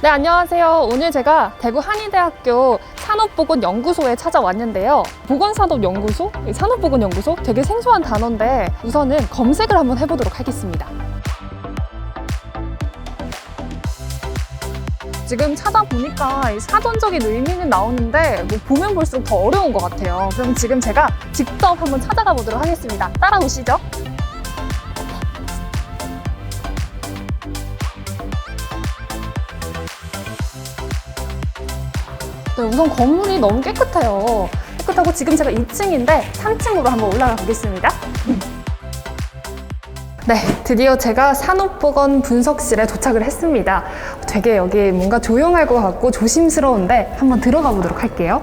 네, 안녕하세요. 오늘 제가 대구 한의대학교 산업보건연구소에 찾아왔는데요. 보건산업연구소? 산업보건연구소? 되게 생소한 단어인데 우선은 검색을 한번 해보도록 하겠습니다. 지금 찾아보니까 사전적인 의미는 나오는데 보면 볼수록 더 어려운 것 같아요. 그럼 지금 제가 직접 한번 찾아가 보도록 하겠습니다. 따라오시죠. 네, 우선 건물이 너무 깨끗해요. 깨끗하고 지금 제가 2층인데 3층으로 한번 올라가 보겠습니다. 네, 드디어 제가 산업보건 분석실에 도착을 했습니다. 되게 여기 뭔가 조용할 것 같고 조심스러운데 한번 들어가 보도록 할게요.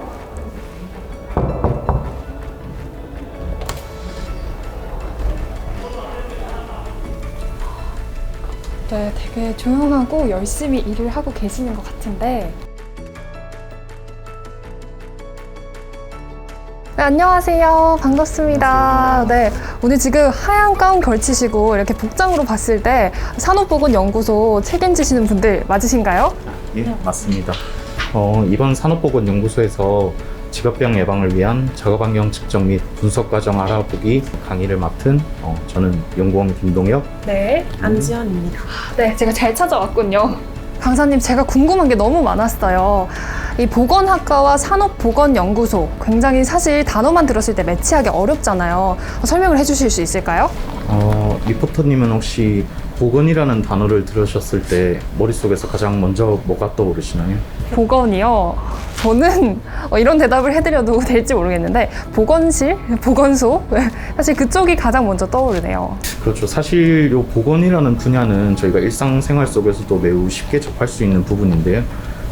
네, 되게 조용하고 열심히 일을 하고 계시는 것 같은데 네, 안녕하세요. 반갑습니다. 안녕하세요. 네, 오늘 지금 하얀 가운 걸치시고 이렇게 복장으로 봤을 때 산업보건연구소 책임지시는 분들 맞으신가요? 예, 맞습니다. 이번 산업보건연구소에서 직업병 예방을 위한 작업환경 측정 및 분석 과정 알아보기 강의를 맡은 저는 연구원 김동혁. 네, 안지연입니다. 네, 제가 잘 찾아왔군요. 강사님, 제가 궁금한 게 너무 많았어요. 이 보건학과와 산업보건연구소, 굉장히 사실 단어만 들었을 때 매치하기 어렵잖아요. 설명을 해주실 수 있을까요? 리포터님은 혹시 보건이라는 단어를 들으셨을 때 머릿속에서 가장 먼저 뭐가 떠오르시나요? 보건이요? 저는 이런 대답을 해드려도 될지 모르겠는데 보건실, 보건소 사실 그쪽이 가장 먼저 떠오르네요. 그렇죠. 사실 이 보건이라는 분야는 저희가 일상생활 속에서도 매우 쉽게 접할 수 있는 부분인데요.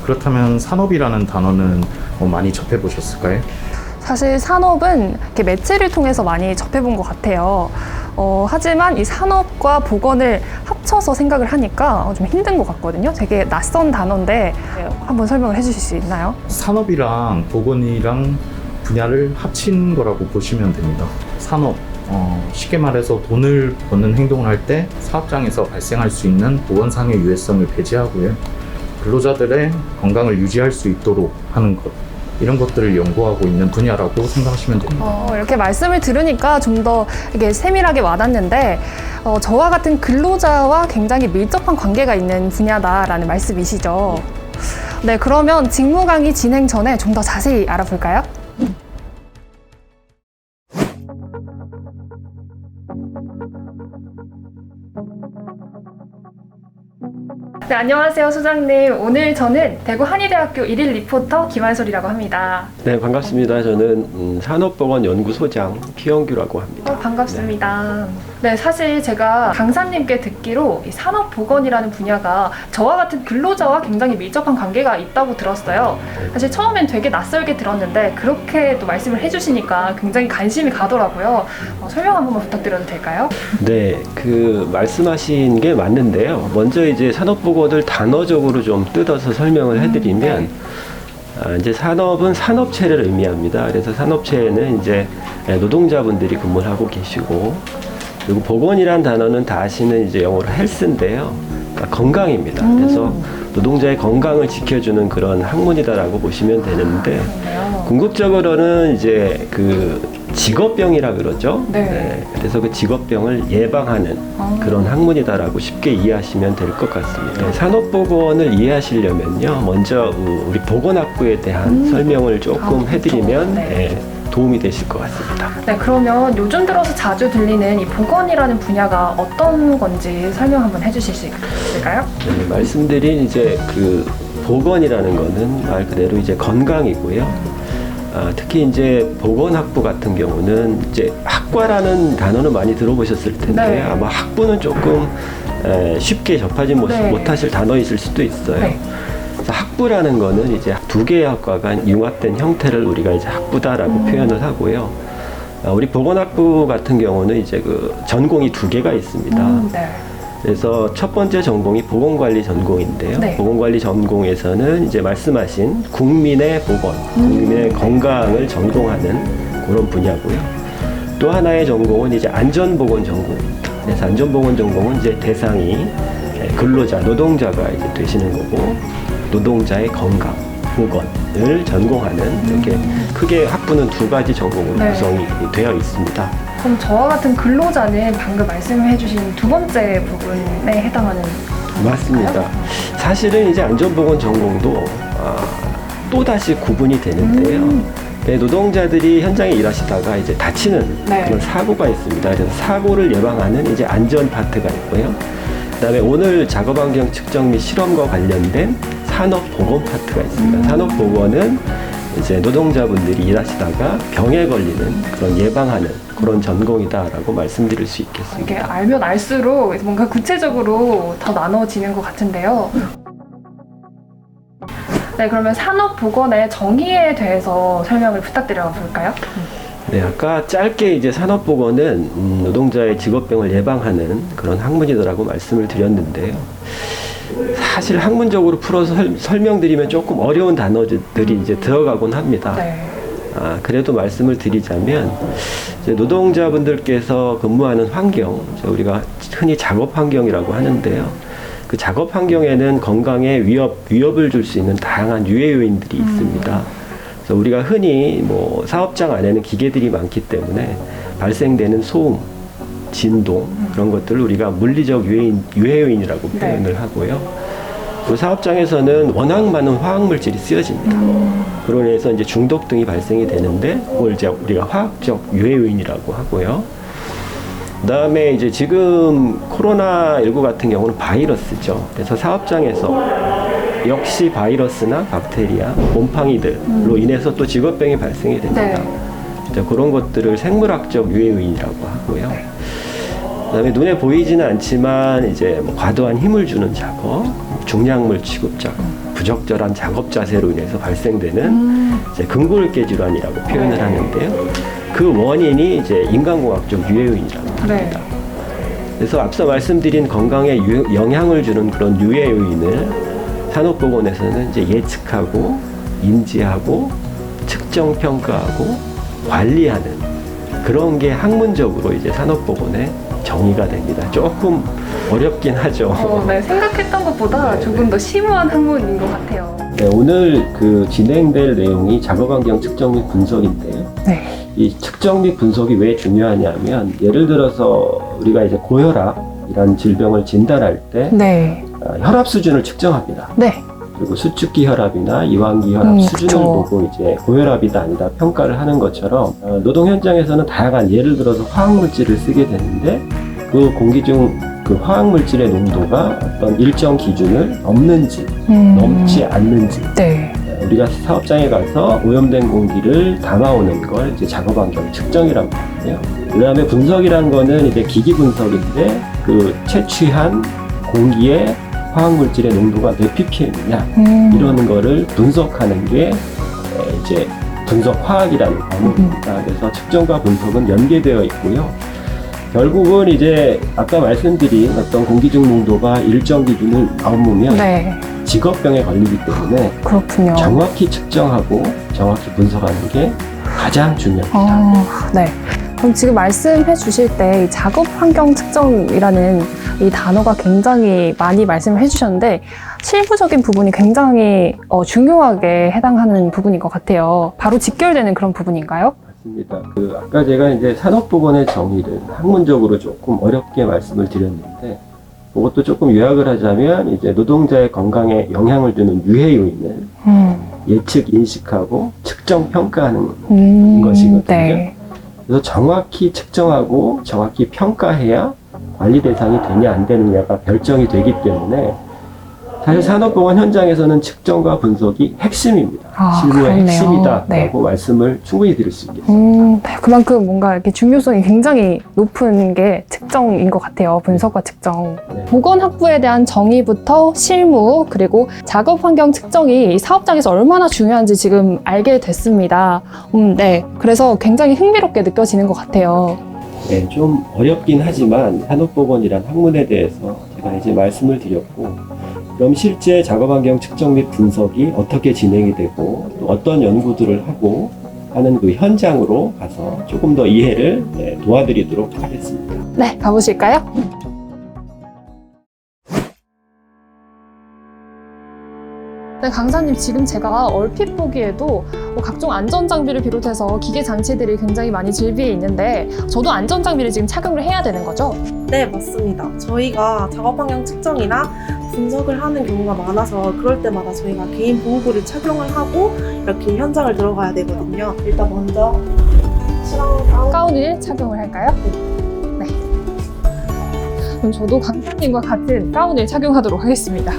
그렇다면 산업이라는 단어는 많이 접해보셨을까요? 사실 산업은 이렇게 매체를 통해서 많이 접해본 것 같아요. 하지만 이 산업과 보건을 합쳐서 생각을 하니까 좀 힘든 것 같거든요. 되게 낯선 단어인데 한번 설명을 해주실 수 있나요? 산업이랑 보건이랑 분야를 합친 거라고 보시면 됩니다. 산업, 쉽게 말해서 돈을 버는 행동을 할 때 사업장에서 발생할 수 있는 보건상의 유해성을 배제하고요. 근로자들의 건강을 유지할 수 있도록 하는 것, 이런 것들을 연구하고 있는 분야라고 생각하시면 됩니다. 이렇게 말씀을 들으니까 좀 더 이게 세밀하게 와닿는데 저와 같은 근로자와 굉장히 밀접한 관계가 있는 분야다라는 말씀이시죠. 네, 그러면 직무 강의 진행 전에 좀 더 자세히 알아볼까요? 네, 안녕하세요, 소장님. 오늘 저는 대구 한의대학교 1일 리포터 김한솔이라고 합니다. 네, 반갑습니다. 저는 산업보건연구소장 피영규라고 합니다. 반갑습니다. 네, 사실 제가 강사님께 듣기로 이 산업보건이라는 분야가 저와 같은 근로자와 굉장히 밀접한 관계가 있다고 들었어요. 사실 처음엔 되게 낯설게 들었는데 그렇게 또 말씀을 해주시니까 굉장히 관심이 가더라고요. 설명 한 번만 부탁드려도 될까요? 네, 그 말씀하신 게 맞는데요. 먼저 이제 산업보건을 단어적으로 좀 뜯어서 설명을 해드리면 이제 산업은 산업체를 의미합니다. 그래서 산업체에는 이제 노동자분들이 근무를 하고 계시고, 그리고 보건이란 단어는 다 아시는 이제 영어로 헬스인데요. 그러니까 건강입니다. 그래서 노동자의 건강을 지켜주는 그런 학문이다라고 보시면 되는데, 궁극적으로는 이제 그 직업병이라 그러죠. 네. 그래서 그 직업병을 예방하는 그런 학문이다라고 쉽게 이해하시면 될 것 같습니다. 산업보건을 이해하시려면요, 먼저 우리 보건학부에 대한 설명을 조금 해드리면 도움이 되실 것 같습니다. 네, 그러면 요즘 들어서 자주 들리는 이 보건이라는 분야가 어떤 건지 설명 한번 해주실 수 있을까요? 네, 말씀드린 이제 그 보건이라는 거는 말 그대로 이제 건강이고요. 특히 이제 보건학부 같은 경우는 이제 학과라는 단어는 많이 들어보셨을 텐데 네. 아마 학부는 조금 쉽게 접하지 못하실 단어이실 수도 있어요. 네. 그래서 학부라는 거는 이제 두 개의 학과가 융합된 형태를 우리가 이제 학부다라고 표현을 하고요. 우리 보건학부 같은 경우는 이제 그 전공이 두 개가 있습니다. 네. 그래서 첫 번째 전공이 보건관리 전공인데요. 네. 보건관리 전공에서는 이제 말씀하신 국민의 보건, 국민의 건강을 전공하는 그런 분야고요. 또 하나의 전공은 이제 안전보건 전공입니다. 그래서 안전보건 전공은 이제 대상이 근로자, 노동자가 이제 되시는 거고, 노동자의 건강, 보건을 전공하는 이렇게 크게 학부는 두 가지 전공으로 네. 구성이 되어 있습니다. 그럼 저와 같은 근로자는 방금 말씀해주신 두 번째 부분에 해당하는 맞습니다. 사실은 이제 안전보건 전공도 또다시 구분이 되는데요. 네, 노동자들이 현장에 일하시다가 이제 다치는 네. 그런 사고가 있습니다. 그래서 사고를 예방하는 이제 안전 파트가 있고요. 그다음에 오늘 작업환경 측정 및 실험과 관련된 산업보건 파트가 있습니다. 산업보건은 이제 노동자분들이 일하시다가 병에 걸리는 그런 예방하는 그런 전공이다라고 말씀드릴 수 있겠습니다. 이게 알면 알수록 뭔가 구체적으로 더 나눠지는 것 같은데요. 네, 그러면 산업보건의 정의에 대해서 설명을 부탁드려 볼까요? 네, 아까 짧게 이제 산업보건은 노동자의 직업병을 예방하는 그런 학문이라고 말씀을 드렸는데요. 사실 학문적으로 풀어서 설명드리면 조금 어려운 단어들이 이제 들어가곤 합니다. 네. 그래도 말씀을 드리자면 이제 노동자분들께서 근무하는 환경, 우리가 흔히 작업 환경이라고 하는데요. 그 작업 환경에는 건강에 위협을 줄 수 있는 다양한 유해 요인들이 있습니다. 그래서 우리가 흔히 뭐 사업장 안에는 기계들이 많기 때문에 발생되는 소음, 진동 그런 것들을 우리가 물리적 유해 요인이라고 표현을 하고요. 그 사업장에서는 워낙 많은 화학 물질이 쓰여집니다. 그로 인해서 이제 중독 등이 발생이 되는데 그걸 이제 우리가 화학적 유해 요인이라고 하고요. 그다음에 이제 지금 코로나19 같은 경우는 바이러스죠. 그래서 사업장에서 역시 바이러스나 박테리아, 곰팡이들로 인해서 또 직업병이 발생이 됩니다. 네. 이제 그런 것들을 생물학적 유해 요인이라고 하고요. 그다음에 눈에 보이지는 않지만 이제 뭐 과도한 힘을 주는 작업, 중량물 취급 작업, 부적절한 작업 자세로 인해서 발생되는 이제 근골계 질환이라고 표현을 하는데요. 그 원인이 이제 인간공학적 유해 요인이라고 합니다. 네. 그래서 앞서 말씀드린 건강에 영향을 주는 그런 유해 요인을 산업보건에서는 이제 예측하고 인지하고 측정 평가하고 관리하는 그런 게 학문적으로 이제 산업보건의 정의가 됩니다. 조금 어렵긴 하죠. 네, 생각했던 것보다 조금 더 심오한 학문인 것 같아요. 네, 오늘 그 진행될 내용이 작업환경 측정 및 분석인데요. 네. 이 측정 및 분석이 왜 중요하냐면 예를 들어서 우리가 이제 고혈압이라는 질병을 진단할 때 네. 혈압 수준을 측정합니다. 네. 그리고 수축기 혈압이나 이완기 혈압 수준을 그쵸. 보고 이제 고혈압이다 아니다 평가를 하는 것처럼 노동 현장에서는 다양한 예를 들어서 화학물질을 쓰게 되는데 그 공기 중 그 화학물질의 농도가 어떤 일정 기준을 넘는지 넘지 않는지 네. 우리가 사업장에 가서 오염된 공기를 담아오는 걸 이제 작업환경 측정이라고 하는데요. 그 다음에 분석이라는 거는 이제 기기 분석인데 그 채취한 공기의 화학물질의 농도가 몇 ppm이냐 이러는 거를 분석하는 게 이제 분석화학이라는 과목입니다. 그래서 측정과 분석은 연계되어 있고요. 결국은 이제 아까 말씀드린 어떤 공기 중 농도가 일정 기준을 넘으면 네. 직업병에 걸리기 때문에 그렇군요. 정확히 측정하고 정확히 분석하는 게 가장 중요합니다. 네. 그럼 지금 말씀해 주실 때 작업 환경 측정이라는 이 단어가 굉장히 많이 말씀을 해주셨는데 실무적인 부분이 굉장히 중요하게 해당하는 부분인 것 같아요. 바로 직결되는 그런 부분인가요? 맞습니다. 아까 제가 이제 산업보건의 정의를 학문적으로 조금 어렵게 말씀을 드렸는데 그것도 조금 요약을 하자면 이제 노동자의 건강에 영향을 주는 유해 요인을 예측 인식하고 측정 평가하는 것이거든요. 네. 그래서 정확히 측정하고 정확히 평가해야 관리 대상이 되냐 안 되느냐가 결정이 되기 때문에 사실 산업보건 현장에서는 측정과 분석이 핵심입니다. 실무의 그렇네요. 핵심이다라고 네. 말씀을 충분히 드릴 수 있겠습니다. 그만큼 뭔가 이렇게 중요성이 굉장히 높은 게 측정인 것 같아요. 분석과 측정. 네. 보건학부에 대한 정의부터 실무 그리고 작업 환경 측정이 사업장에서 얼마나 중요한지 지금 알게 됐습니다. 네. 그래서 굉장히 흥미롭게 느껴지는 것 같아요. 네, 좀 어렵긴 하지만 산업보건이란 학문에 대해서 제가 이제 말씀을 드렸고 그럼 실제 작업환경 측정 및 분석이 어떻게 진행이 되고 또 어떤 연구들을 하고 하는 그 현장으로 가서 조금 더 이해를 도와드리도록 하겠습니다. 네, 가보실까요? 네, 강사님 지금 제가 얼핏 보기에도 각종 안전장비를 비롯해서 기계 장치들이 굉장히 많이 즐비해 있는데 저도 안전장비를 지금 착용을 해야 되는 거죠? 네, 맞습니다. 저희가 작업 환경 측정이나 분석을 하는 경우가 많아서 그럴 때마다 저희가 개인 보호구를 착용을 하고 이렇게 현장을 들어가야 되거든요. 일단 먼저 실험 가운을 착용을 할까요? 네. 그럼 저도 강사님과 같은 가운을 착용하도록 하겠습니다.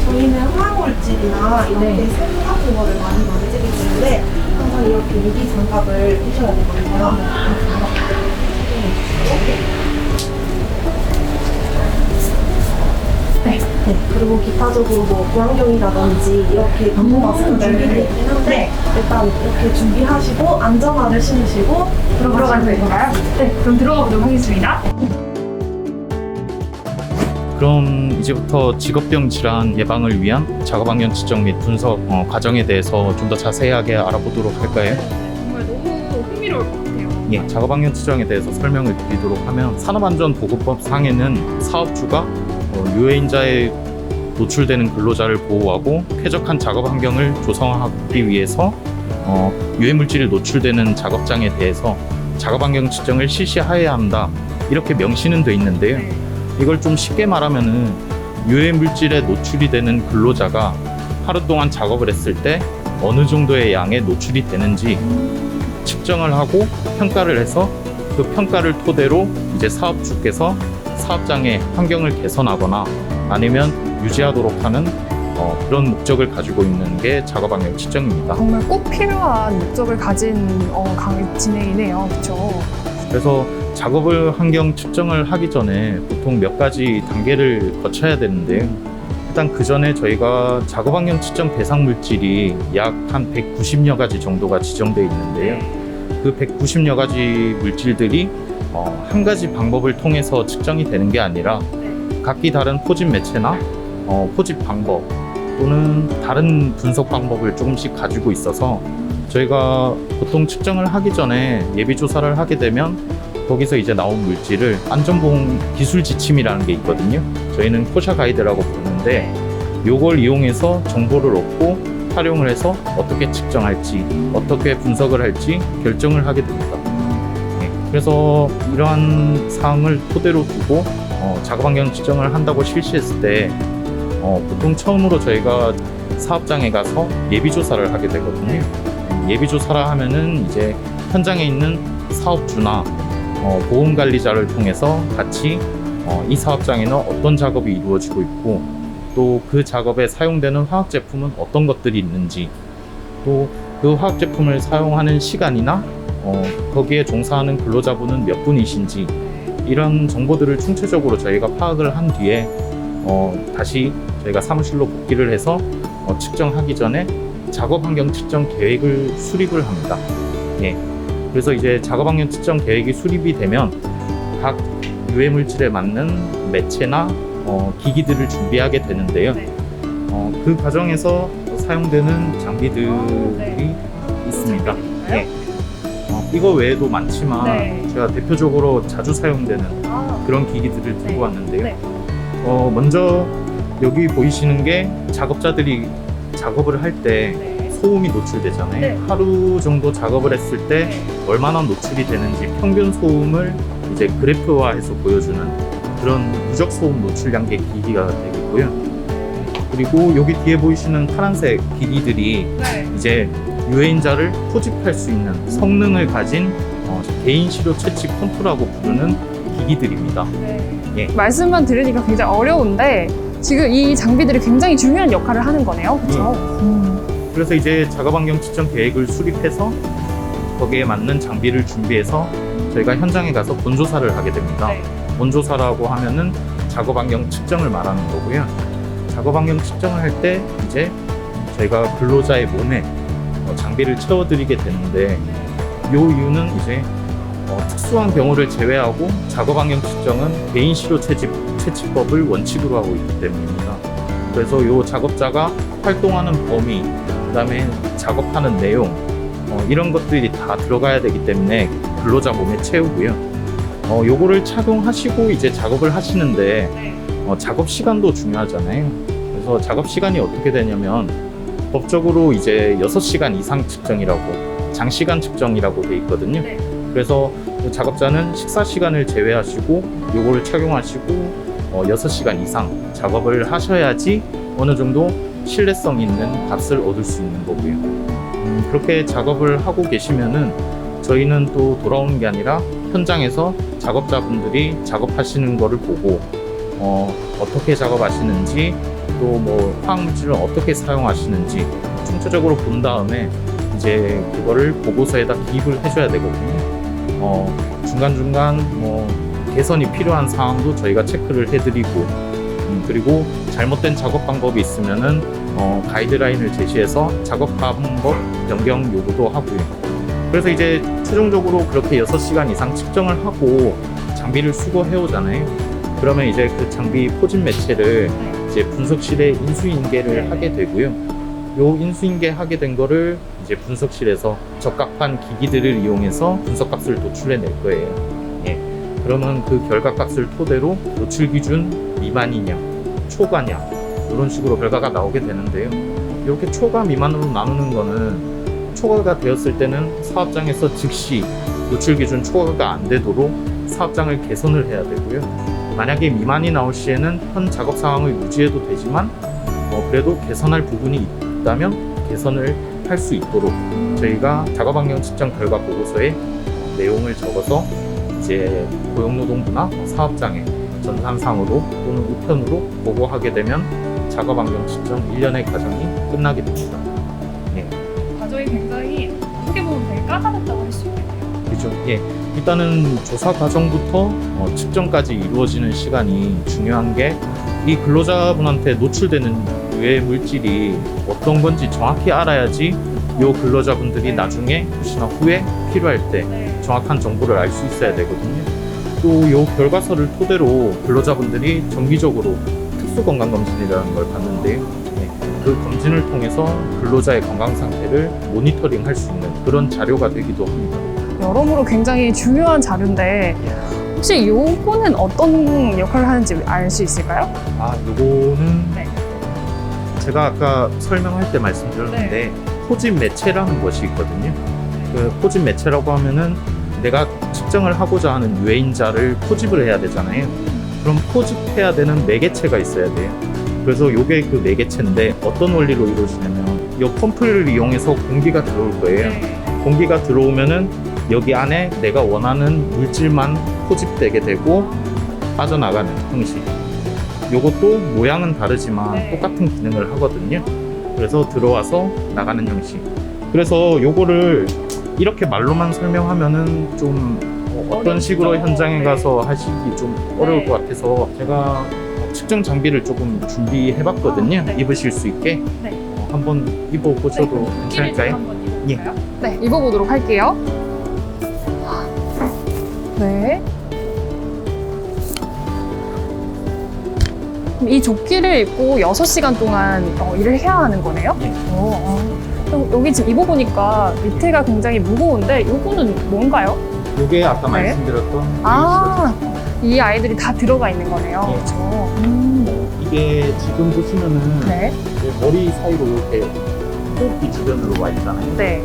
저희는 화학물질이나 이렇게 샘 같은 거를 많이 만지기 때문에 항상 이렇게 유리 장갑을 끼셔야 되거든요. 네. 그리고 기타적으로 뭐 보안경이라든지 이렇게 방호 마스크 준비되어 있긴 한데 일단 이렇게 준비하시고 안전화를 신으시고 들어가도 될까요? 네, 그럼 들어가 보도록 하겠습니다. 그럼 이제부터 직업병 질환 예방을 위한 작업 환경 측정 및 분석 과정에 대해서 좀 더 자세하게 알아보도록 할까요? 정말 너무 흥미로울 것 같아요. 예, 작업 환경 측정에 대해서 설명을 드리도록 하면 산업안전보건법 상에는 사업주가 유해인자에 노출되는 근로자를 보호하고 쾌적한 작업 환경을 조성하기 위해서 유해물질이 노출되는 작업장에 대해서 작업 환경 측정을 실시하여야 한다, 이렇게 명시는 돼 있는데요. 이걸 좀 쉽게 말하면은 유해물질에 노출이 되는 근로자가 하루 동안 작업을 했을 때 어느 정도의 양에 노출이 되는지 측정을 하고 평가를 해서 그 평가를 토대로 이제 사업주께서 사업장의 환경을 개선하거나 아니면 유지하도록 하는 그런 목적을 가지고 있는 게 작업 환경 측정입니다. 정말 꼭 필요한 목적을 가진 진행이네요. 그렇죠? 그래서 작업을 환경 측정을 하기 전에 보통 몇 가지 단계를 거쳐야 되는데요. 일단 그 전에 저희가 작업 환경 측정 대상 물질이 약 한 190여 가지 정도가 지정되어 있는데요. 그 190여 가지 물질들이 한 가지 방법을 통해서 측정이 되는 게 아니라 각기 다른 포집 매체나 포집 방법 또는 다른 분석 방법을 조금씩 가지고 있어서 저희가 보통 측정을 하기 전에 예비 조사를 하게 되면 거기서 이제 나온 물질을 안전보험 기술 지침이라는 게 있거든요. 저희는 코샤 가이드라고 부르는데 요걸 이용해서 정보를 얻고 활용을 해서 어떻게 측정할지 어떻게 분석을 할지 결정을 하게 됩니다. 그래서 이러한 사항을 토대로 두고 작업 환경 측정을 한다고 실시했을 때 보통 처음으로 저희가 사업장에 가서 예비 조사를 하게 되거든요. 예비 조사라 하면은 이제 현장에 있는 사업주나 보험 관리자를 통해서 같이 이 사업장에는 어떤 작업이 이루어지고 있고 또 그 작업에 사용되는 화학 제품은 어떤 것들이 있는지 또 그 화학 제품을 사용하는 시간이나 거기에 종사하는 근로자분은 몇 분이신지 이런 정보들을 총체적으로 저희가 파악을 한 뒤에 다시 저희가 사무실로 복귀를 해서 측정하기 전에 작업 환경 측정 계획을 수립을 합니다. 예. 그래서 이제 작업 환경 측정 계획이 수립이 되면 각 유해 물질에 맞는 매체나 기기들을 준비하게 되는데요. 그 과정에서 사용되는 장비들이 있습니다. 예. 이거 외에도 많지만 제가 대표적으로 자주 사용되는 그런 기기들을 들고 왔는데요. 먼저 여기 보이시는 게 작업자들이 작업을 할 때 소음이 노출되잖아요. 하루 정도 작업을 했을 때 얼마나 노출이 되는지 평균 소음을 이제 그래프화해서 보여주는 그런 누적 소음 노출량계 기기가 되겠고요. 그리고 여기 뒤에 보이시는 파란색 기기들이 이제 유해인자를 포집할 수 있는 성능을 가진 개인 시료 채취 펌프라고 부르는 기기들입니다. 예. 말씀만 들으니까 굉장히 어려운데 지금 이 장비들이 굉장히 중요한 역할을 하는 거네요. 그렇죠? 그래서 이제 작업 환경 측정 계획을 수립해서 거기에 맞는 장비를 준비해서 저희가 현장에 가서 본조사를 하게 됩니다. 본조사라고 하면은 작업 환경 측정을 말하는 거고요. 작업 환경 측정을 할 때 이제 저희가 근로자의 몸에 장비를 채워드리게 되는데 이 이유는 이제 특수한 경우를 제외하고 작업 환경 측정은 개인 시료 채취법을 원칙으로 하고 있기 때문입니다. 그래서 이 작업자가 활동하는 범위, 그다음에 작업하는 내용 이런 것들이 다 들어가야 되기 때문에 근로자 몸에 채우고요. 요거를 착용하시고 이제 작업을 하시는데 작업 시간도 중요하잖아요. 그래서 작업 시간이 어떻게 되냐면 법적으로 이제 6시간 이상 측정이라고 장시간 측정이라고 돼 있거든요. 네. 그래서 작업자는 식사 시간을 제외하시고 요거를 착용하시고 6시간 이상 작업을 하셔야지 어느 정도 신뢰성 있는 값을 얻을 수 있는 거고요. 그렇게 작업을 하고 계시면은 저희는 또 돌아오는 게 아니라 현장에서 작업자분들이 작업하시는 거를 보고 어떻게 작업하시는지 또 뭐 화학물질을 어떻게 사용하시는지 총체적으로 본 다음에 이제 그거를 보고서에다 기입을 해줘야 되거든요. 중간중간 뭐 개선이 필요한 사항도 저희가 체크를 해드리고 그리고 잘못된 작업 방법이 있으면은 가이드라인을 제시해서 작업 방법 변경 요구도 하고요. 그래서 이제 최종적으로 그렇게 6시간 이상 측정을 하고 장비를 수거해 오잖아요. 그러면 이제 그 장비 포진 매체를 이제 분석실에 인수인계를 하게 되고요. 요 인수인계 하게 된 거를 이제 분석실에서 적합한 기기들을 이용해서 분석값을 도출해낼 거예요. 예. 그러면 그 결과값을 토대로 노출 기준 미만이냐, 초과냐 이런 식으로 결과가 나오게 되는데요. 이렇게 초과 미만으로 나누는 거는 초과가 되었을 때는 사업장에서 즉시 노출 기준 초과가 안 되도록 사업장을 개선을 해야 되고요. 만약에 미만이 나올 시에는 현 작업 상황을 유지해도 되지만 그래도 개선할 부분이 있다면 개선을 할 수 있도록 저희가 작업 환경 측정 결과 보고서에 내용을 적어서 이제 고용노동부나 사업장에 전산상으로 또는 우편으로 보고하게 되면 작업 환경 측정 1년의 과정이 끝나게 됩니다. 예. 과정이 굉장히 어떻게 보면 되게 까다롭다고 할 수 있겠네요. 그죠. 예. 일단은 조사 과정부터 측정까지 이루어지는 시간이 중요한 게 이 근로자분한테 노출되는 유해 물질이 어떤 건지 정확히 알아야지 요 근로자분들이 나중에 혹시나 후에 필요할 때 네. 정확한 정보를 알 수 있어야 되거든요. 또 요 결과서를 토대로 근로자분들이 정기적으로 특수건강검진이라는 걸 받는데요. 네. 그 검진을 통해서 근로자의 건강 상태를 모니터링 할 수 있는 그런 자료가 되기도 합니다. 여러모로 굉장히 중요한 자료인데 혹시 요거는 어떤 역할을 하는지 알 수 있을까요? 요거는 네. 제가 아까 설명할 때 말씀드렸는데 포집 매체라는 것이 있거든요. 그 포집 매체라고 하면은 내가 측정을 하고자 하는 유해인자를 포집을 해야 되잖아요. 그럼 포집해야 되는 매개체가 있어야 돼요. 그래서 요게 그 매개체인데 어떤 원리로 이루어지냐면 이 펌프를 이용해서 공기가 들어올 거예요. 공기가 들어오면은 여기 안에 내가 원하는 물질만 포집되게 되고 빠져나가는 형식. 요것도 모양은 다르지만 네. 똑같은 기능을 하거든요. 그래서 들어와서 나가는 형식. 그래서 요거를 이렇게 말로만 설명하면은 좀 어떤 식으로 어렵죠. 현장에 네. 가서 하시기 좀 어려울 네. 것 같아서 제가 측정 장비를 조금 준비해봤거든요. 네. 입으실 수 있게. 네. 한번 입어보셔도 괜찮을까요? 한번 입어볼까요? 네, 입어보도록 할게요. 네. 그럼 이 조끼를 입고 6시간 동안 일을 해야 하는 거네요? 네. 그럼 여기 지금 입어보니까 밑에가 굉장히 무거운데 요거는 뭔가요? 요게 아까 네. 말씀드렸던 아, 이 아이들이 다 들어가 있는 거네요. 네. 그렇죠. 이게 지금 보시면은 네. 머리 사이로 이렇게 호흡기 주변으로 와 있잖아요. 네.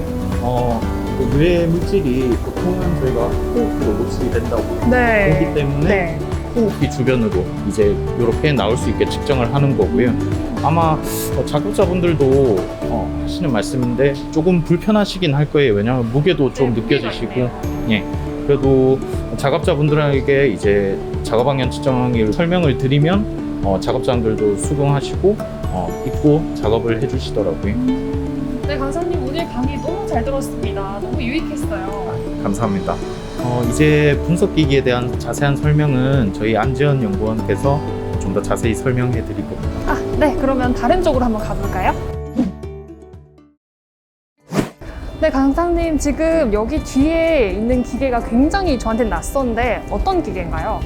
그 유해 물질이 보통은 저희가 호흡기로 노출이 된다고 네. 보기 때문에 네. 호흡기 주변으로 이제 이렇게 나올 수 있게 측정을 하는 거고요. 아마 작업자분들도 하시는 말씀인데 조금 불편하시긴 할 거예요. 왜냐하면 무게도 좀 네, 무게가 느껴지시고, 있네요. 예. 그래도 작업자분들에게 이제 작업 방향 측정을 설명을 드리면 작업자분들도 수긍하시고 입고 작업을 해주시더라고요. 네, 강사님 오늘 강의 너무 잘 들었습니다. 너무 유익했어요. 감사합니다. 이제 분석기기에 대한 자세한 설명은 저희 안지현 연구원께서 좀 더 자세히 설명해 드릴 겁니다. 아, 네. 그러면 다른 쪽으로 한번 가볼까요? 네, 강사님 지금 여기 뒤에 있는 기계가 굉장히 저한테 낯선데 어떤 기계인가요?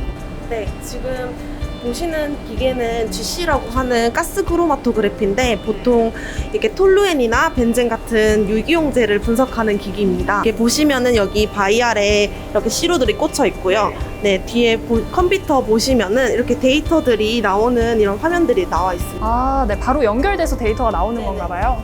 네, 지금 보시는 기계는 GC라고 하는 가스 크로마토그래피인데 보통 이렇게 톨루엔이나 벤젠 같은 유기용제를 분석하는 기기입니다. 이렇게 보시면은 여기 바이알에 이렇게 시로들이 꽂혀 있고요. 네, 뒤에 컴퓨터 보시면은 이렇게 데이터들이 나오는 이런 화면들이 나와 있습니다. 아, 네, 바로 연결돼서 데이터가 나오는 네네. 건가 봐요.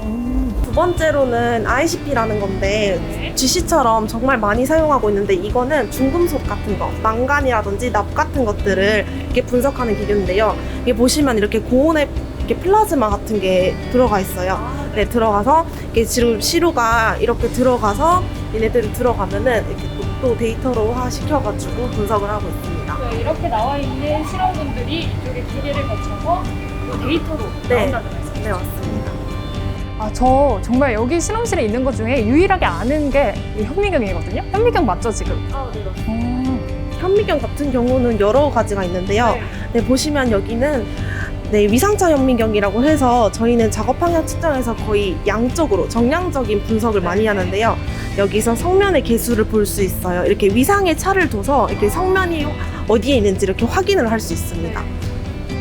두 번째로는 ICP라는 건데 GC처럼 정말 많이 사용하고 있는데 이거는 중금속 같은 거, 망간이라든지 납 같은 것들을 이렇게 분석하는 기계인데요. 이게 보시면 이렇게 고온의 이렇게 플라즈마 같은 게 들어가 있어요. 네, 들어가서 이게 지금 시루가 이렇게 들어가서 얘네들이 들어가면은 이렇게 또 데이터로화 시켜가지고 분석을 하고 있습니다. 네, 이렇게 나와 있는 실험분들이 이쪽에 기계를 거쳐서 또 데이터로 네. 나온다는 말씀이죠? 네, 맞습니다. 아, 저 정말 여기 실험실에 있는 것 중에 유일하게 아는 게 이 현미경이거든요? 현미경 맞죠, 지금? 현미경 같은 경우는 여러 가지가 있는데요. 네, 보시면 여기는 네, 위상차 현미경이라고 해서 저희는 작업 방향 측정에서 거의 양적으로 정량적인 분석을 많이 하는데요. 여기서 성면의 개수를 볼 수 있어요. 이렇게 위상의 차를 둬서 이렇게 성면이 어디에 있는지 이렇게 확인을 할 수 있습니다.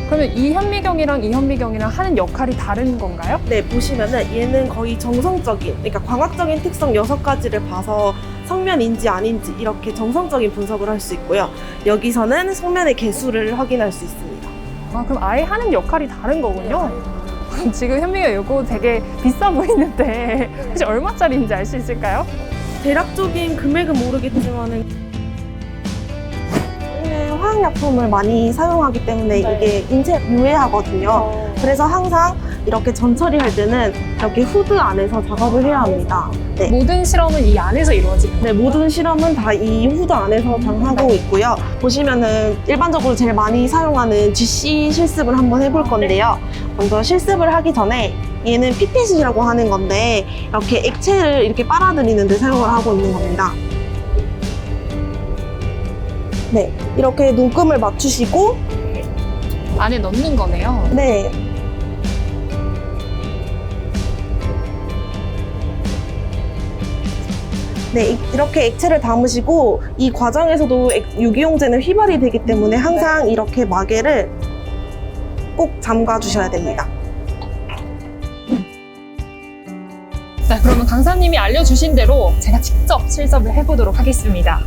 그러면 이 현미경이랑 이 현미경이랑 하는 역할이 다른 건가요? 네, 보시면은 얘는 거의 정성적인, 그러니까 광학적인 특성 6가지를 봐서 성면인지 아닌지 이렇게 정성적인 분석을 할 수 있고요. 여기서는 성면의 개수를 확인할 수 있습니다. 아, 그럼 아예 하는 역할이 다른 거군요? 지금 현미경 이거 되게 비싸 보이는데 혹시 얼마짜리인지 알 수 있을까요? 대략적인 금액은 모르겠지만은 저희는 화학약품을 많이 사용하기 때문에 네. 이게 인체 유해하거든요. 그래서 항상 이렇게 전처리할 때는 이렇게 후드 안에서 작업을 해야 합니다. 네. 모든 실험은 이 안에서 이루어지는 네, 모든 실험은 다 이 후드 안에서 하고 있고요. 보시면은 일반적으로 제일 많이 사용하는 GC 실습을 한번 해볼 건데요. 먼저 실습을 하기 전에 얘는 피펫이라고 하는 건데 이렇게 액체를 이렇게 빨아들이는 데 사용을 하고 있는 겁니다. 네, 이렇게 눈금을 맞추시고 안에 넣는 거네요. 네. 네, 이렇게 액체를 담으시고 이 과정에서도 유기용제는 휘발이 되기 때문에 항상 이렇게 마개를 꼭 잠가 주셔야 됩니다. 네, 그러면 강사님이 알려주신 대로 제가 직접 실습을 해보도록 하겠습니다.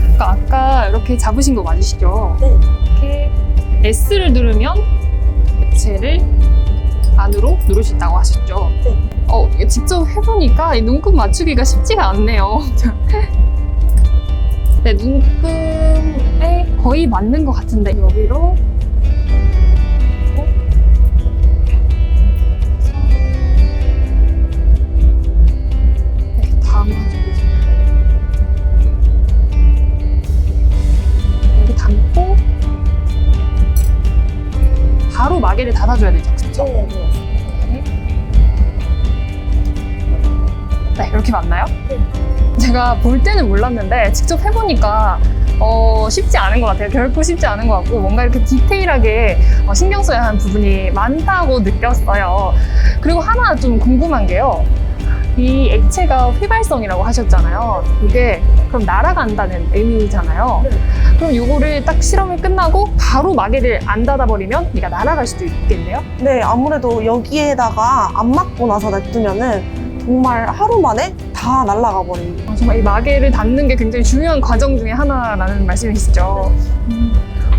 그러니까 아까 이렇게 잡으신 거 맞으시죠? 네. 이렇게 S를 누르면 액체를 안으로 누를 수 있다고 하셨죠? 네. 이게 직접 해보니까 이 눈금 맞추기가 쉽지가 않네요. 네, 눈금에 거의 맞는 것 같은데 여기로 이렇게 담아주고 여기 담고 바로 마개를 닫아줘야 되죠, 그렇죠? 네, 이렇게 맞나요? 제가 볼 때는 몰랐는데 직접 해보니까 쉽지 않은 것 같아요. 결코 쉽지 않은 것 같고 뭔가 이렇게 디테일하게 신경 써야 하는 부분이 많다고 느꼈어요. 그리고 하나 좀 궁금한 게요. 이 액체가 휘발성이라고 하셨잖아요. 이게 그럼 날아간다는 의미잖아요. 네. 그럼 이거를 딱 실험을 끝나고 바로 마개를 안 닫아버리면 얘가 날아갈 수도 있겠네요? 네, 아무래도 여기에다가 안 맞고 나서 냅두면은 정말 하루 만에 다 날아가 버립니다. 정말 이 마개를 닫는 게 굉장히 중요한 과정 중에 하나라는 말씀이시죠.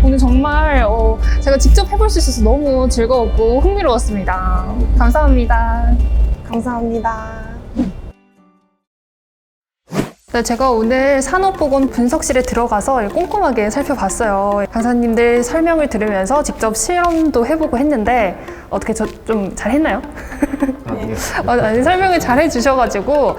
오늘 정말 제가 직접 해볼 수 있어서 너무 즐거웠고 흥미로웠습니다. 감사합니다. 감사합니다. 네, 제가 오늘 산업보건 분석실에 들어가서 꼼꼼하게 살펴봤어요. 강사님들 설명을 들으면서 직접 실험도 해보고 했는데 어떻게 저 좀 잘했나요? 아니, 설명을 잘 해주셔가지고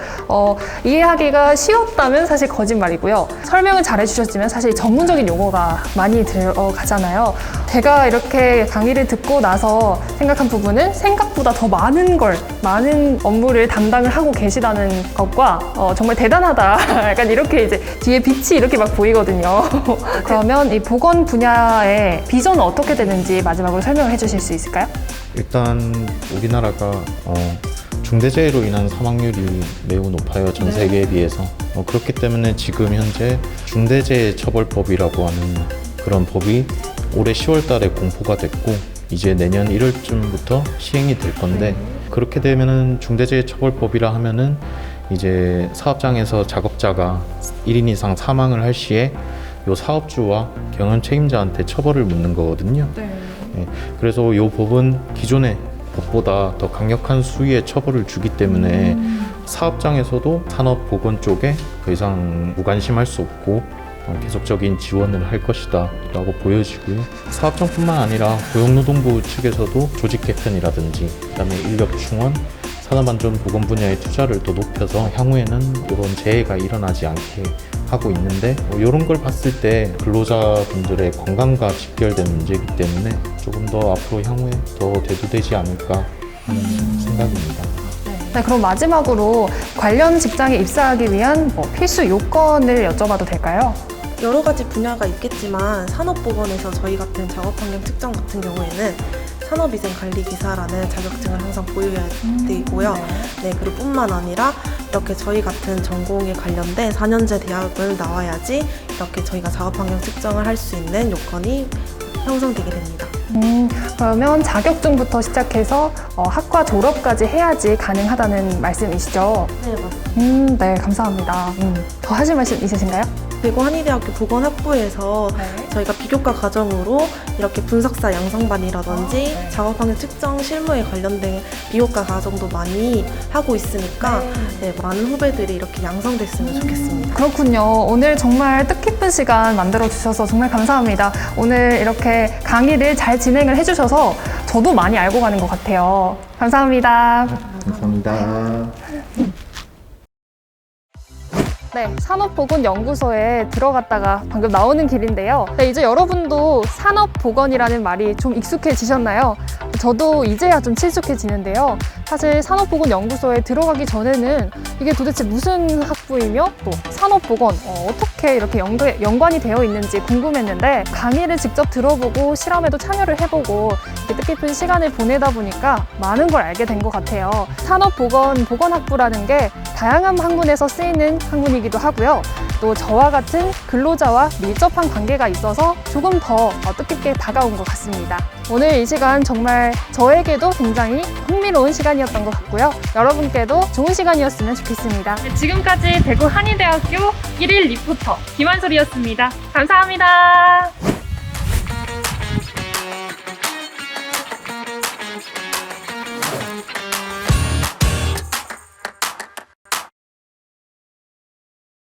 이해하기가 쉬웠다면 사실 거짓말이고요. 설명을 잘 해주셨지만 사실 전문적인 용어가 많이 들어가잖아요. 제가 이렇게 강의를 듣고 나서 생각한 부분은 생각보다 더 많은 업무를 담당을 하고 계시다는 것과 정말 대단하다. 약간 이렇게 이제 뒤에 빛이 이렇게 막 보이거든요. 그러면 이 보건 분야의 비전은 어떻게 되는지 마지막으로 설명을 해주실 수 있을까요? 일단 우리나라가 중대재해로 인한 사망률이 매우 높아요. 전 세계에 비해서. 그렇기 때문에 지금 현재 중대재해처벌법이라고 하는 그런 법이 올해 10월 달에 공포가 됐고 이제 내년 1월쯤부터 시행이 될 건데 그렇게 되면은 중대재해처벌법이라 하면은 이제 사업장에서 작업자가 1인 이상 사망을 할 시에 요 사업주와 경영 책임자한테 처벌을 묻는 거거든요. 네. 그래서 요 법은 기존의 법보다 더 강력한 수위의 처벌을 주기 때문에 사업장에서도 산업보건 쪽에 더 이상 무관심할 수 없고 계속적인 지원을 할 것이다 라고 보여지고요. 사업장뿐만 아니라 고용노동부 측에서도 조직 개편이라든지 그다음에 인력 충원, 산업안전보건 분야의 투자를 또 높여서 향후에는 이런 재해가 일어나지 않게 하고 있는데 이런 걸 봤을 때 근로자분들의 건강과 직결된 문제이기 때문에 조금 더 앞으로 향후에 더 대두되지 않을까 하는 생각입니다. 네, 그럼 마지막으로 관련 직장에 입사하기 위한 필수 요건을 여쭤봐도 될까요? 여러 가지 분야가 있겠지만 산업보건에서 저희 같은 작업환경 측정 같은 경우에는 산업위생관리기사라는 자격증을 항상 보유해야 되고요. 네, 그리고 뿐만 아니라 이렇게 저희 같은 전공에 관련된 4년제 대학을 나와야지 이렇게 저희가 작업환경 측정을 할 수 있는 요건이 형성되게 됩니다. 그러면 자격증부터 시작해서 학과 졸업까지 해야지 가능하다는 말씀이시죠? 네, 맞습니다. 네, 감사합니다. 더 하실 말씀 있으신가요? 대구 한의대학교 보건학부에서 저희가 비교과 과정으로 이렇게 분석사 양성반이라든지 작업환경 측정 실무에 관련된 비교과 과정도 많이 하고 있으니까 네, 많은 후배들이 이렇게 양성됐으면 좋겠습니다. 그렇군요. 오늘 정말 뜻깊은 시간 만들어 주셔서 정말 감사합니다. 오늘 이렇게 강의를 잘 진행을 해주셔서 저도 많이 알고 가는 것 같아요. 감사합니다. 감사합니다. 네, 산업보건연구소에 들어갔다가 방금 나오는 길인데요. 네, 이제 여러분도 산업보건이라는 말이 좀 익숙해지셨나요? 저도 이제야 좀 친숙해지는데요. 사실 산업보건연구소에 들어가기 전에는 이게 도대체 무슨 학부이며 또 산업보건 어떻게 이렇게 연관이 되어 있는지 궁금했는데 강의를 직접 들어보고 실험에도 참여를 해보고 이렇게 뜻깊은 시간을 보내다 보니까 많은 걸 알게 된 것 같아요. 산업보건학부라는 게 다양한 학문에서 쓰이는 학문이기도 하고요. 또 저와 같은 근로자와 밀접한 관계가 있어서 조금 더 뜻깊게 다가온 것 같습니다. 오늘 이 시간 정말 저에게도 굉장히 흥미로운 시간이었던 것 같고요. 여러분께도 좋은 시간이었으면 좋겠습니다. 지금까지 대구 한의대학교 1일 리포터 김한솔이었습니다. 감사합니다.